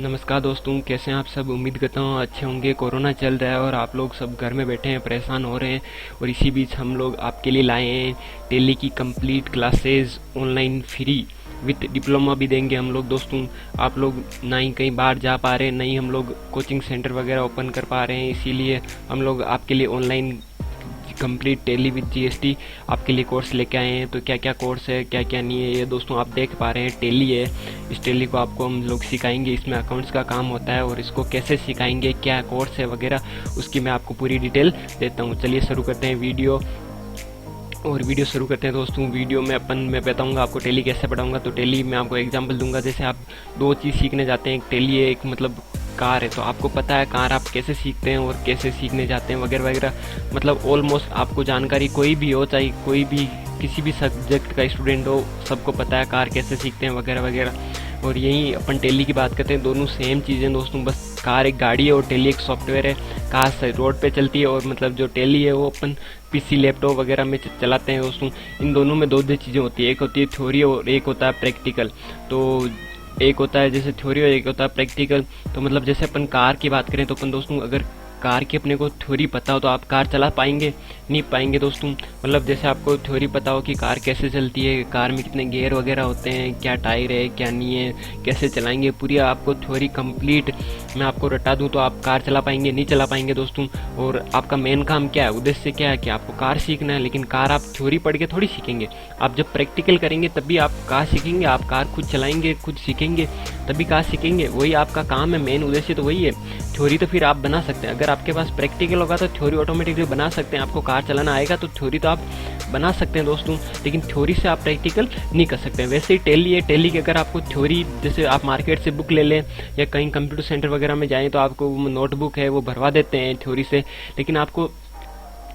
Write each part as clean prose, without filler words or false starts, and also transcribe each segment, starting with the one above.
नमस्कार दोस्तों, कैसे हैं आप सब। उम्मीद करता हूँ अच्छे होंगे। कोरोना चल रहा है और आप लोग सब घर में बैठे हैं, परेशान हो रहे हैं। और इसी बीच हम लोग आपके लिए लाए हैं टेली की complete classes online free with diploma भी देंगे हम लोग। दोस्तों, आप लोग ना ही कहीं बाहर जा पा रहे हैं, ना ही हम लोग कोचिंग सेंटर वगैरह ओपन कर पा रहे हैं, इसीलिए हम लोग आपके लिए online complete Tally with GST आपके लिए कोर्स लेके आए हैं। तो क्या क्या कोर्स है, क्या क्या नहीं है, ये दोस्तों आप देख पा रहे हैं। टेली है, इस टेली को आपको हम लोग सिखाएंगे। इसमें अकाउंट्स का काम होता है और इसको कैसे सिखाएंगे, क्या कोर्स है वगैरह, उसकी मैं आपको पूरी डिटेल देता हूँ। चलिए शुरू करते हैं वीडियो शुरू करते हैं दोस्तों। वीडियो में मैं बताऊंगा आपको टेली कैसे पढ़ाऊंगा। तो टेली में आपको एग्जांपल दूंगा। जैसे आप दो चीज़ सीखने जाते हैं, एक टेली है, एक मतलब कार है। तो आपको पता है कार आप कैसे सीखते हैं और कैसे सीखने जाते हैं वगैरह वगैरह। मतलब ऑलमोस्ट आपको जानकारी कोई भी हो, चाहे कोई भी किसी भी सब्जेक्ट का स्टूडेंट हो, सबको पता है कार कैसे सीखते हैं वगैरह वगैरह। और यही अपन टेली की बात करते हैं। दोनों सेम चीज़ें दोस्तों, बस कार एक गाड़ी है और टेली एक सॉफ्टवेयर है। कार रोड पे चलती है और मतलब जो टेली है वो अपन पीसी लैपटॉप वगैरह में चलाते हैं दोस्तों। इन दोनों में दो चीज़ें होती है, एक होती है थ्योरी और एक होता है प्रैक्टिकल। तो एक होता है जैसे थ्योरी और एक होता है प्रैक्टिकल। तो मतलब जैसे अपन कार की बात करें तो अपन दोस्तों, अगर कार की अपने को थ्योरी पता हो तो आप कार चला पाएंगे, नहीं पाएंगे दोस्तों। मतलब जैसे आपको थ्योरी पता हो कि कार कैसे चलती है, कार में कितने गियर वगैरह होते हैं, क्या टायर है क्या नहीं है, कैसे चलाएंगे, पूरी आपको थ्योरी कंप्लीट मैं आपको रटा दूं तो आप कार चला पाएंगे, नहीं चला पाएंगे दोस्तों। और आपका मेन काम क्या है, उद्देश्य क्या है कि आपको कार सीखना है। लेकिन कार आप थ्योरी पढ़ के थोड़ी सीखेंगे, आप जब प्रैक्टिकल करेंगे तभी आप कार सीखेंगे। आप कार खुद चलाएंगे, खुद सीखेंगे, तभी कार सीखेंगे। वही आपका काम है, मेन उद्देश्य तो वही है। थ्योरी तो फिर आप बना सकते हैं, अगर आपके पास प्रैक्टिकल होगा तो थ्योरी ऑटोमेटिकली बना सकते हैं। आपको कार चलाना आएगा तो थ्योरी तो आप बना सकते हैं दोस्तों, लेकिन थ्योरी से आप प्रैक्टिकल नहीं कर सकते हैं। वैसे ही टेली है, टेली की अगर आपको थ्योरी, जैसे आप मार्केट से बुक ले लें या कहीं कंप्यूटर सेंटर वगैरह में जाएं तो आपको नोटबुक है वो भरवा देते हैं थ्योरी से, लेकिन आपको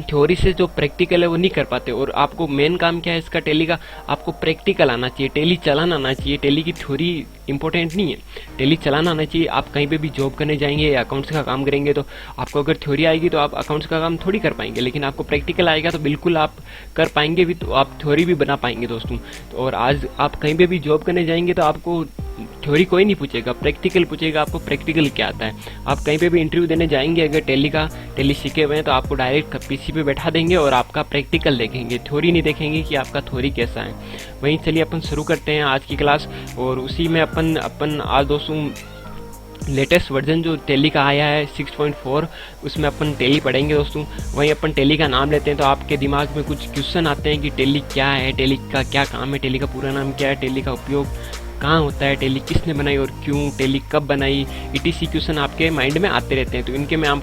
थ्योरी से जो प्रैक्टिकल है वो नहीं कर पाते। और आपको मेन काम क्या है इसका, टेली का, आपको प्रैक्टिकल आना चाहिए, टेली चलाना आना चाहिए। टेली की थ्योरी इंपॉर्टेंट नहीं है, टेली चलाना आना चाहिए। आप कहीं पे भी जॉब करने जाएंगे या अकाउंट्स का काम करेंगे तो आपको अगर थ्योरी आएगी तो आप अकाउंट्स का काम थोड़ी कर पाएंगे, लेकिन आपको प्रैक्टिकल आएगा तो बिल्कुल आप कर पाएंगे भी, तो आप थ्योरी भी बना पाएंगे दोस्तों। और आज आप कहीं पे भी जॉब करने जाएंगे तो आपको थ्योरी कोई नहीं पूछेगा, प्रैक्टिकल पूछेगा आपको प्रैक्टिकल क्या आता है। आप कहीं पे भी इंटरव्यू देने जाएंगे, अगर टेली सीखे हुए हैं तो आपको डायरेक्ट पीसी पे बैठा देंगे और आपका प्रैक्टिकल देखेंगे, थ्योरी नहीं देखेंगे कि आपका थ्योरी कैसा है। वहीं चलिए अपन शुरू करते हैं आज की क्लास। और उसी में अपन आज दोस्तों लेटेस्ट वर्जन जो टेली का आया है 6.4, उसमें अपन टेली पढ़ेंगे दोस्तों। वहीं अपन टेली का नाम लेते हैं तो आपके दिमाग में कुछ क्वेश्चन आते हैं कि टेली क्या है, टेली का क्या काम है, टेली का पूरा नाम क्या है, टेली का उपयोग कहाँ होता है, टेली किसने बनाई और क्यों, टेली कब बनाई, ईटीसी क्वेश्चन आपके माइंड में आते रहते हैं। तो इनके मैं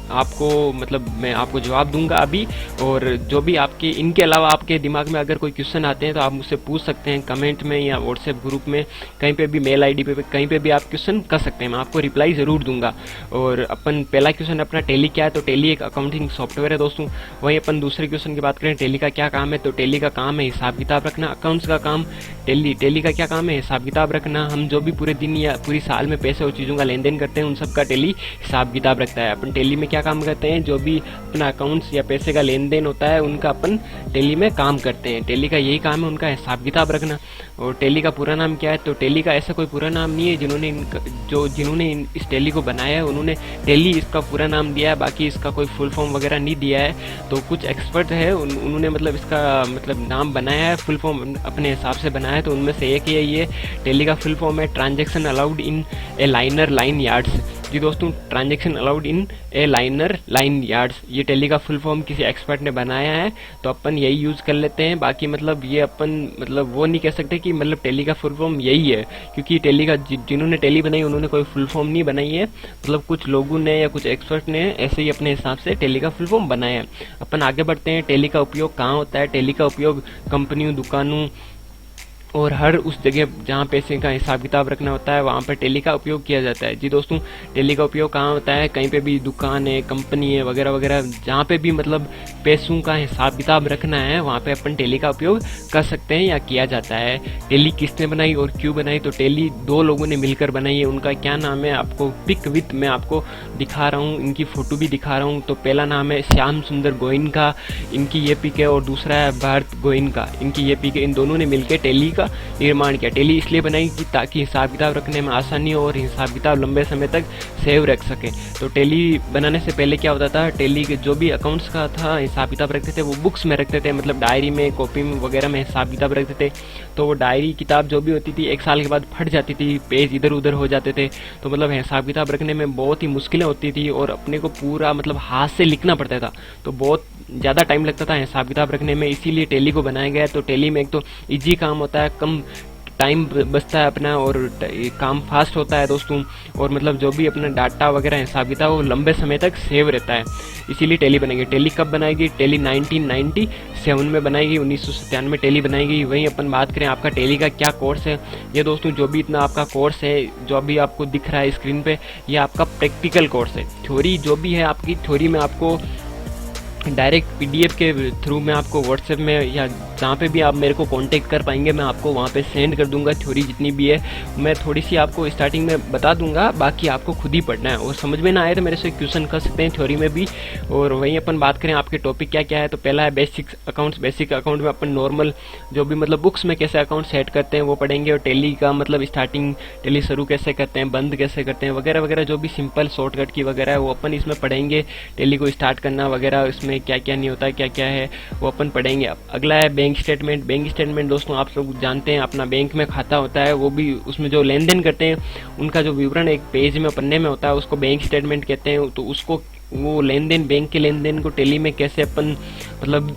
मैं आपको जवाब दूंगा अभी। और जो भी आपके इनके अलावा आपके दिमाग में अगर कोई क्वेश्चन आते हैं तो आप मुझसे पूछ सकते हैं कमेंट में या व्हाट्सएप ग्रुप में, कहीं पे भी मेल आईडी पे कहीं पे भी आप क्वेश्चन कर सकते हैं, मैं आपको रिप्लाई ज़रूर दूंगा। और अपन पहला क्वेश्चन अपना टेली क्या है, तो टेली एक अकाउंटिंग सॉफ्टवेयर है दोस्तों। वहीं अपन दूसरे क्वेश्चन की बात करें, टेली का क्या काम है, तो टेली का काम है हिसाब किताब रखना। अकाउंट्स का काम टेली का क्या काम है, हिसाब किताब रखना। हम जो भी पूरे दिन या पूरी साल में पैसे और चीज़ों का लेन देन करते हैं उन सब का टेली हिसाब किताब रखता है। अपन टेली में क्या काम करते हैं, जो भी अपना अकाउंट्स या पैसे का लेन देन होता है उनका अपन टेली में काम करते हैं। टेली का यही काम है, उनका हिसाब किताब रखना। और टेली का पूरा नाम क्या है, तो टेली का ऐसा कोई पूरा नाम नहीं है। जिन्होंने इस टेली को बनाया है उन्होंने टेली इसका पूरा नाम दिया है, बाकी इसका कोई फुल फॉर्म वगैरह नहीं दिया है। तो कुछ एक्सपर्ट है उन्होंने मतलब इसका नाम बनाया है, फुल फॉर्म अपने हिसाब से बनाया है। तो उनमें से एक है ये टेली का फुल फॉर्म है transaction allowed in a liner line yards. जी दोस्तों, transaction allowed in a liner line yards, ये टेली का फुल फॉर्म किसी एक्सपर्ट ने बनाया है, तो अपन यही यूज कर लेते हैं। बाकी ये अपन वो नहीं कह सकते कि टेली का फुल फॉर्म यही है, क्योंकि टेली का जिन्होंने टेली बनाई उन्होंने कोई फुल फॉर्म नहीं बनाई है। कुछ लोगों ने या कुछ एक्सपर्ट ने ऐसे ही अपने हिसाब से टेली का फुल फॉर्म बनाया है। अपन आगे बढ़ते हैं। टेली का उपयोग कहाँ होता है, टेली का उपयोग कंपनियों, दुकानों और हर उस जगह जहाँ पैसे का हिसाब किताब रखना होता है वहाँ पर टेली का उपयोग किया जाता है। जी दोस्तों, टेली का उपयोग कहाँ होता है, कहीं पे भी दुकान है, कंपनी है वगैरह वगैरह, जहाँ पे भी पैसों का हिसाब किताब रखना है वहाँ पे अपन टेली का उपयोग कर सकते हैं या किया जाता है। टेली किसने बनाई और क्यों बनाई, तो टेली दो लोगों ने मिलकर बनाई है। उनका क्या नाम है, आपको पिक विथ मैं आपको दिखा रहा हूँ, इनकी फोटो भी दिखा रहा हूँ। तो पहला नाम है श्याम सुंदर गोयनका, इनकी ये पिक है, और दूसरा है भारत गोयनका, इनकी ये पिक है। इन दोनों ने मिलकर टेली का का निर्माण किया। टैली इसलिए बनाई कि ताकि हिसाब किताब रखने में आसानी हो और हिसाब किताब लंबे समय तक सेव रख सके। तो टैली बनाने से पहले क्या होता था, टैली के जो भी अकाउंट्स का था हिसाब किताब रखते थे वो बुक्स में रखते थे, मतलब डायरी में, कॉपी में वगैरह में हिसाब किताब रखते थे। तो वो डायरी किताब जो भी होती थी 1 साल के बाद फट जाती थी, पेज इधर उधर हो जाते थे। तो मतलब हिसाब किताब रखने में बहुत ही मुश्किलें होती थी और अपने को पूरा मतलब हाथ से लिखना पड़ता था, तो बहुत ज़्यादा टाइम लगता था हिसाब किताब रखने में। इसीलिए टैली को बनाया गया है। तो टैली में एक तो इजी काम होता है, कम टाइम बचता है अपना और काम फास्ट होता है दोस्तों, और मतलब जो भी अपना डाटा वगैरह हिसाब किताब वो लंबे समय तक सेव रहता है। इसीलिए टैली बनाएगी। टैली कब बनाएगी? टैली 1997 में बनाएगी, 1997 में टैली बनाएगी। वहीं अपन बात करें आपका टैली का क्या कोर्स है, ये दोस्तों जो भी इतना आपका कोर्स है जो अभी आपको दिख रहा है स्क्रीन पे, ये आपका प्रैक्टिकल कोर्स है। थ्योरी जो भी है आपकी, थ्योरी में आपको डायरेक्ट पीडीएफ के थ्रू में आपको व्हाट्सएप में या जहाँ पे भी आप मेरे को कांटेक्ट कर पाएंगे मैं आपको वहाँ पे सेंड कर दूंगा। थ्योरी जितनी भी है मैं थोड़ी सी आपको स्टार्टिंग में बता दूंगा, बाकी आपको खुद ही पढ़ना है। और समझ में ना आए तो मेरे से क्वेश्चन कर सकते हैं थ्योरी में भी। और वहीं अपन बात करें आपके टॉपिक क्या क्या है, तो पहला है बेसिक अकाउंट्स। बेसिक अकाउंट में अपन नॉर्मल जो भी मतलब बुक्स में कैसे अकाउंट सेट करते हैं वो पढ़ेंगे, और टैली का मतलब स्टार्टिंग, टैली शुरू कैसे करते हैं, बंद कैसे करते हैं वगैरह वगैरह, जो भी सिंपल शॉर्टकट की वगैरह है वो अपन इसमें पढ़ेंगे। टैली को स्टार्ट करना वगैरह, इसमें क्या क्या नहीं होता है, क्या क्या है वो अपन पढ़ेंगे। अगला है बैंक स्टेटमेंट। बैंक स्टेटमेंट दोस्तों आप लोग जानते हैं अपना बैंक में खाता होता है, वो भी उसमें जो लेन देन करते हैं उनका जो विवरण एक पेज में पन्ने में होता है उसको बैंक स्टेटमेंट कहते हैं। तो उसको वो लेन देन, बैंक के लेन देन को टैली में कैसे अपन मतलब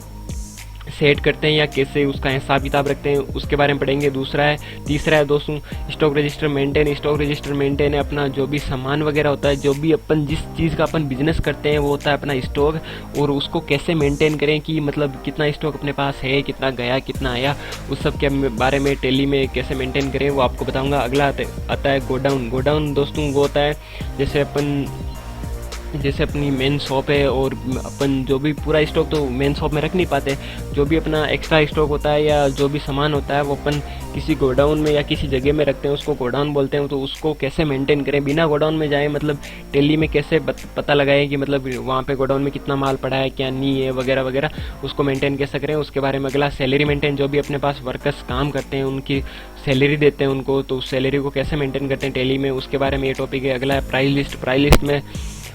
सेट करते हैं या कैसे उसका हिसाब किताब रखते हैं उसके बारे में पढ़ेंगे। तीसरा है दोस्तों stock register maintain. Stock register maintain है अपना जो भी सामान वगैरह होता है, जो भी अपन जिस चीज़ का अपन बिजनेस करते हैं वो होता है अपना स्टॉक, और उसको कैसे मेंटेन करें कि मतलब कितना स्टॉक अपने पास है, कितना गया, कितना आया, उस सब के बारे में टैली में कैसे मेंटेन करें वो आपको बताऊंगा। अगला आता है गोडाउन। गोडाउन दोस्तों वो होता है जैसे अपनी मेन शॉप है और अपन जो भी पूरा स्टॉक तो मेन शॉप में रख नहीं पाते, जो भी अपना एक्स्ट्रा स्टॉक होता है या जो भी सामान होता है वो अपन किसी गोडाउन में या किसी जगह में रखते हैं, उसको गोडाउन बोलते हैं। तो उसको कैसे मेंटेन करें बिना गोडाउन में जाए, मतलब टैली में कैसे पता लगाए कि मतलब वहाँ पे गोडाउन में कितना माल पड़ा है, क्या नहीं है वगैरह वगैरह, उसको मेंटेन कैसे करें उसके बारे में। अगला सैलरी मेंटेन। जो भी अपने पास वर्कर्स काम करते हैं उनकी सैलरी देते हैं उनको, तो उस सैलरी को कैसे मेंटेन करते हैं टैली में, उसके बारे में ये टॉपिक है। अगला है प्राइस लिस्ट। प्राइस लिस्ट में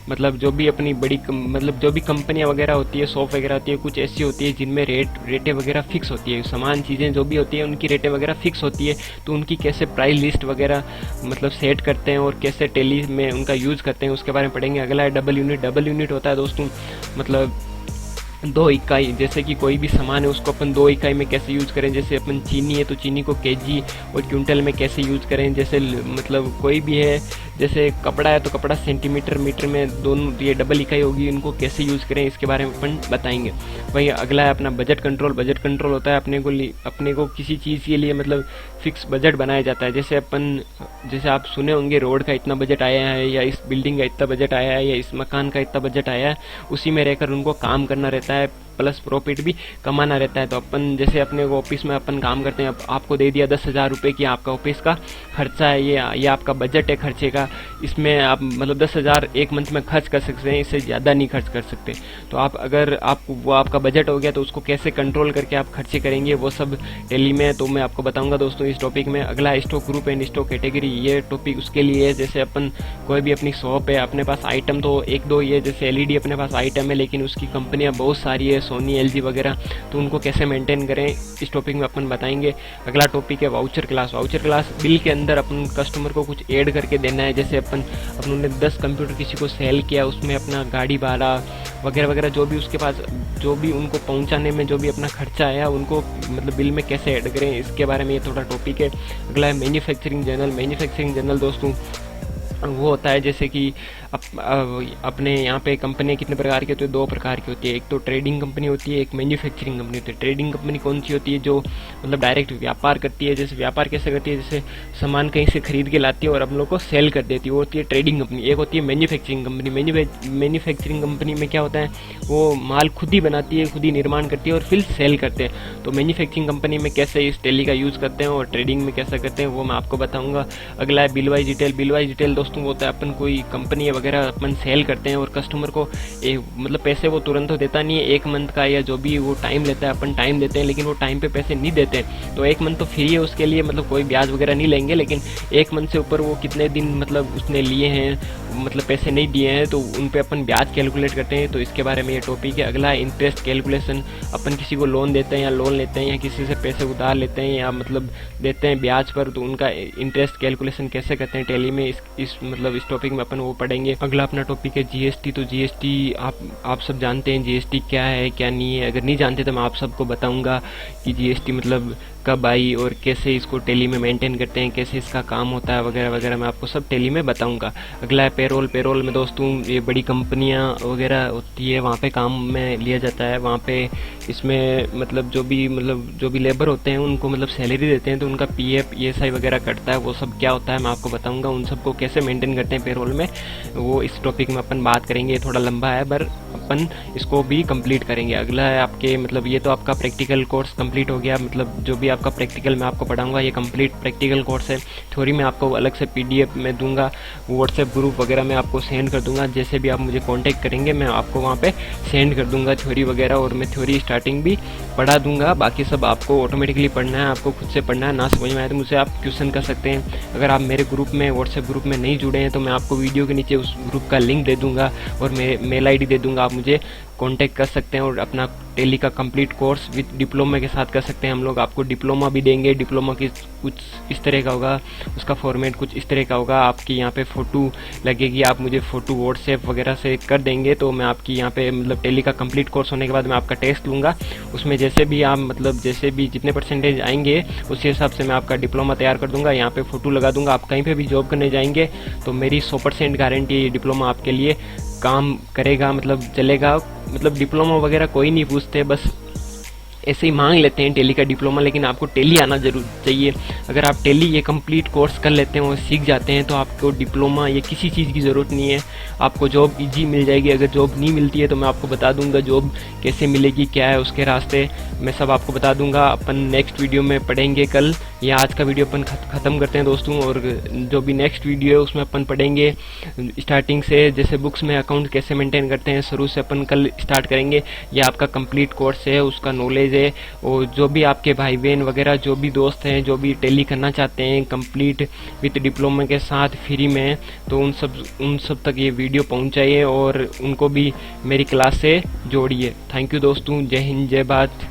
मतलब जो भी अपनी बड़ी मतलब जो भी कंपनियां वगैरह होती है, शॉप वगैरह होती है, कुछ ऐसी होती है जिनमें रेटें वगैरह फिक्स होती है, सामान चीज़ें जो भी होती है उनकी रेटें वगैरह फिक्स होती है, तो उनकी कैसे प्राइस लिस्ट वगैरह मतलब सेट करते हैं और कैसे टैली में उनका यूज़ करते हैं उसके बारे में पढ़ेंगे। अगला है डबल यूनिट। डबल यूनिट होता है दोस्तों मतलब 2 इकाई, जैसे कि कोई भी सामान है उसको अपन 2 इकाई में कैसे यूज़ करें। जैसे अपन चीनी है तो चीनी को केजी और क्विंटल में कैसे यूज़ करें। जैसे मतलब कोई भी है, जैसे कपड़ा है तो कपड़ा सेंटीमीटर मीटर में, दोनों ये डबल इकाई होगी, उनको कैसे यूज़ करें इसके बारे में अपन बताएंगे। वही अगला है अपना बजट कंट्रोल। बजट कंट्रोल होता है अपने को किसी चीज़ के लिए मतलब फिक्स बजट बनाया जाता है। जैसे आप सुने होंगे रोड का इतना बजट आया है, या इस बिल्डिंग का इतना बजट आया है, या इस मकान का इतना बजट आया है, उसी में रहकर उनको काम करना रहता है, प्लस प्रॉफिट भी कमाना रहता है। तो अपन जैसे अपने को ऑफिस में अपन काम करते हैं, आपको दे दिया 10,000 रुपये की आपका ऑफिस का खर्चा है, ये आपका बजट है खर्चे का, इसमें आप मतलब 10,000 एक मंथ में खर्च कर सकते हैं, इससे ज़्यादा नहीं खर्च कर सकते। तो अगर वो आपका बजट हो गया तो उसको कैसे कंट्रोल करके आप खर्चे करेंगे वो सब टैली में तो मैं आपको बताऊंगा दोस्तों इस टॉपिक में। अगला stock group and stock category. ये टॉपिक उसके लिए है जैसे अपन कोई भी अपनी शॉप है, अपने पास आइटम तो 1-2 ही है, जैसे एलईडी अपने पास आइटम है लेकिन उसकी कंपनियां बहुत सारी है, सोनी, एलजी वगैरह, तो उनको कैसे मेंटेन करें इस टॉपिक में अपन बताएंगे। अगला टॉपिक है voucher class. Voucher class bill के अंदर अपन कस्टमर को कुछ ऐड करके देना है। जैसे अपन ने 10 कंप्यूटर किसी को सेल किया, उसमें अपना गाड़ी भाड़ा वगैरह वगैरह जो भी उसके पास जो भी उनको पहुंचाने में जो भी अपना खर्चा आया उनको मतलब बिल में कैसे ऐड करें इसके बारे में ये थोड़ा टॉपिक है। अगला है मैन्युफैक्चरिंग जर्नल। मैन्युफैक्चरिंग जर्नल दोस्तों वो होता है जैसे कि अपने यहाँ पे कंपनियाँ कितने प्रकार की होती है, 2 प्रकार की होती है। एक तो ट्रेडिंग कंपनी होती है, एक मैन्युफैक्चरिंग कंपनी होती है। ट्रेडिंग कंपनी कौन सी होती है, जो मतलब डायरेक्ट व्यापार करती है। जैसे व्यापार कैसे करती है, जैसे सामान कहीं से खरीद के लाती है और हम लोग को सेल कर देती है, वो होती है ट्रेडिंग कंपनी। एक होती है मैन्युफैक्चरिंग कंपनी। मैन्युफैक्चरिंग कंपनी में क्या होता है, वो माल खुद ही बनाती है, खुद ही निर्माण करती है और फिर सेल करते हैं। तो मैन्युफैक्चरिंग कंपनी में कैसे इस टैली का यूज़ करते हैं और ट्रेडिंग में कैसे करते हैं वो मैं आपको बताऊँगा। अगला है bill wise detail. Bill wise detail दोस्तों वो होता है अपन कोई कंपनी वगैरह अपन सेल करते हैं और कस्टमर को मतलब पैसे वो तुरंत तो देता नहीं है, 1 मंथ का या जो भी वो टाइम लेता है, अपन टाइम देते हैं लेकिन वो टाइम पे पैसे नहीं देते। तो 1 मंथ तो फ्री है उसके लिए, मतलब कोई ब्याज वगैरह नहीं लेंगे, लेकिन 1 मंथ से ऊपर वो कितने दिन मतलब उसने लिए हैं, मतलब पैसे नहीं दिए हैं, तो उन पे अपन ब्याज कैलकुलेट करते हैं। तो इसके बारे में ये टॉपिक है। अगला इंटरेस्ट कैलकुलेशन, अपन किसी को लोन देते हैं या लोन लेते हैं या किसी से पैसे उधार लेते हैं या मतलब देते हैं ब्याज पर, तो उनका इंटरेस्ट कैलकुलेशन कैसे करते हैं टैली में, इस मतलब इस टॉपिक में अपन वो पढ़ेंगे। अगला अपना टॉपिक है जीएसटी। तो जीएसटी आप सब जानते हैं जीएसटी क्या है क्या नहीं है। अगर नहीं जानते तो मैं आप सबको बताऊंगा कि जीएसटी मतलब कब आई और कैसे इसको टैली में मेंटेन करते हैं, कैसे इसका काम होता है वगैरह वगैरह, मैं आपको सब टैली में बताऊंगा। अगला है पेरोल। पेरोल में दोस्तों ये बड़ी कंपनियां वगैरह होती है, वहाँ पे काम में लिया जाता है। वहाँ पे इसमें मतलब जो भी लेबर होते हैं उनको मतलब सैलरी देते हैं, तो उनका पीएफ ईएसआई वगैरह कटता है। वो सब क्या होता है मैं आपको बताऊंगा, उन सबको कैसे मेंटेन करते हैं पेरोल में, वो इस टॉपिक में अपन बात करेंगे। थोड़ा लंबा है पर अपन इसको भी कंप्लीट करेंगे। अगला है आपके मतलब ये तो आपका प्रैक्टिकल कोर्स कंप्लीट हो गया, मतलब जो भी आपका प्रैक्टिकल मैं आपको पढ़ाऊंगा ये कंप्लीट प्रैक्टिकल कोर्स है। थ्योरी में आपको अलग से पीडीएफ में दूंगा, व्हाट्सएप ग्रुप वगैरह में आपको सेंड कर दूंगा। जैसे भी आप मुझे कांटेक्ट करेंगे मैं आपको वहाँ पे सेंड कर दूंगा थ्योरी वगैरह, और मैं थ्योरी स्टार्टिंग भी पढ़ा दूंगा। बाकी सब आपको ऑटोमेटिकली पढ़ना है, आपको खुद से पढ़ना है। ना समझ में आए तो मुझसे आप क्वेश्चन कर सकते हैं। अगर आप मेरे ग्रुप में व्हाट्सएप ग्रुप में नहीं जुड़े हैं तो मैं आपको वीडियो के नीचे उस ग्रुप का लिंक दे दूंगा और मेल आईडी दे दूंगा, आप मुझे कांटेक्ट कर सकते हैं और अपना टैली का कंप्लीट कोर्स विद डिप्लोमा के साथ कर सकते हैं। हम लोग आपको डिप्लोमा भी देंगे। डिप्लोमा की कुछ इस तरह का होगा, उसका फॉर्मेट कुछ इस तरह का होगा। आपकी यहाँ पे फ़ोटो लगेगी, आप मुझे फ़ोटो व्हाट्सएप वगैरह से कर देंगे तो मैं आपकी यहाँ पे मतलब टैली का कंप्लीट कोर्स होने के बाद मैं आपका टेस्ट लूँगा। उसमें जैसे भी आप मतलब जैसे भी जितने परसेंटेज आएंगे उसी हिसाब से मैं आपका डिप्लोमा तैयार कर दूँगा। यहाँ पे फ़ोटो लगा दूँगा। आप कहीं पर भी जॉब करने जाएंगे तो मेरी 100% गारंटी डिप्लोमा आपके लिए काम करेगा, मतलब चलेगा। मतलब डिप्लोमा वगैरह कोई नहीं पूछते, बस ऐसे ही मांग लेते हैं टैली का डिप्लोमा, लेकिन आपको टैली आना जरूर चाहिए। अगर आप टैली ये कंप्लीट कोर्स कर लेते हैं और सीख जाते हैं तो आपको डिप्लोमा ये किसी चीज़ की ज़रूरत नहीं है, आपको जॉब इजी मिल जाएगी। अगर जॉब नहीं मिलती है तो मैं आपको बता दूंगा जॉब कैसे मिलेगी, क्या है उसके रास्ते, मैं सब आपको बता दूंगा। अपन नेक्स्ट वीडियो में पढ़ेंगे कल, या आज का वीडियो अपन ख़त्म करते हैं दोस्तों, और जो भी नेक्स्ट वीडियो है उसमें अपन पढ़ेंगे स्टार्टिंग से, जैसे बुक्स में अकाउंट कैसे मेंटेन करते हैं शुरू से अपन कल स्टार्ट करेंगे। ये आपका कंप्लीट कोर्स है, उसका नॉलेज है। और जो भी आपके भाई बहन वगैरह जो भी दोस्त हैं जो भी टैली करना चाहते हैं कंप्लीट विद डिप्लोमा के साथ फ्री में, तो उन सब तक ये वीडियो पहुंचाइए और उनको भी मेरी क्लास से जोड़िए। थैंक यू दोस्तों, जय हिंद जय भारत।